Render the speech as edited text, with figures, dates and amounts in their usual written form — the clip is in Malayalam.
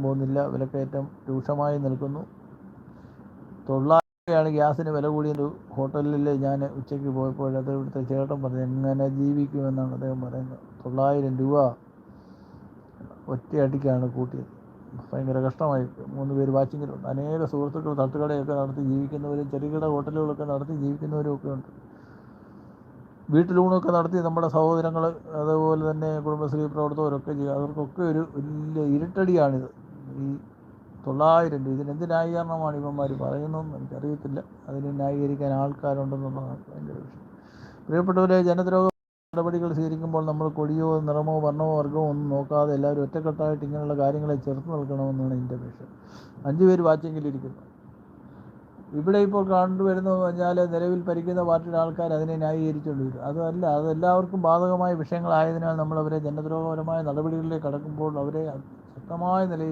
പോകുന്നില്ല. വിലക്കയറ്റം രൂക്ഷമായി നിൽക്കുന്നു. 900 ഗ്യാസിന് വില കൂടിയൊരു ഹോട്ടലിൽ ഞാൻ ഉച്ചയ്ക്ക് പോയപ്പോൾ അത് ഇവിടുത്തെ ചേട്ടൻ പറഞ്ഞു എങ്ങനെ ജീവിക്കുമെന്നാണ് അദ്ദേഹം പറയുന്നത്. 900 രൂപ ഒറ്റയടിക്കാണ് കൂട്ടിയത്. ഭയങ്കര കഷ്ടമായി. 3 പേര് വാച്ചിങ്ങിലുണ്ട്. അനേക സുഹൃത്തുക്കൾ തട്ടുകടയൊക്കെ നടത്തി ജീവിക്കുന്നവരും ചെറുകിട ഹോട്ടലുകളൊക്കെ നടത്തി ജീവിക്കുന്നവരും ഒക്കെ ഉണ്ട്. വീട്ടിലൂണൊക്കെ നടത്തി നമ്മുടെ സഹോദരങ്ങൾ, അതുപോലെ തന്നെ കുടുംബശ്രീ പ്രവർത്തകരൊക്കെ ചെയ്യും. അവർക്കൊക്കെ ഒരു വലിയ ഇരുട്ടടിയാണിത്. ഈ 900 രൂപ ഇതിനെന്ത് ന്യായീകരണമാണ് ഇവന്മാർ പറയുന്നതെന്ന് എനിക്കറിയത്തില്ല. അതിന് ന്യായീകരിക്കാൻ ആൾക്കാരുണ്ടെന്നുള്ളതാണ് ഭയങ്കര വിഷയം. പ്രിയപ്പെട്ടവരെ, ജനദ്രോഹ നടപടികൾ സ്വീകരിക്കുമ്പോൾ നമ്മൾ കൊടിയോ നിറമോ വർണ്ണമോ വർഗമോ ഒന്നും നോക്കാതെ എല്ലാവരും ഒറ്റക്കെട്ടായിട്ട് ഇങ്ങനെയുള്ള കാര്യങ്ങളെ ചെറുത്ത് നിൽക്കണമെന്നാണ് എൻ്റെ അപേക്ഷ. 5 പേര് വാച്ചെങ്കിലിരിക്കുന്നു. ഇവിടെ ഇപ്പോൾ കണ്ടുവരുന്നതെന്ന് പറഞ്ഞാൽ നിലവിൽ ഭരിക്കുന്ന പാർട്ടിയുടെ ആൾക്കാർ അതിനെ ന്യായീകരിച്ചുകൊണ്ട് വരും. അതല്ല, അതെല്ലാവർക്കും ബാധകമായ വിഷയങ്ങളായതിനാൽ നമ്മളവരെ ജനദ്രോഹപരമായ നടപടികളിലേക്ക് കടക്കുമ്പോൾ അവരെ ശക്തമായ നിലയിൽ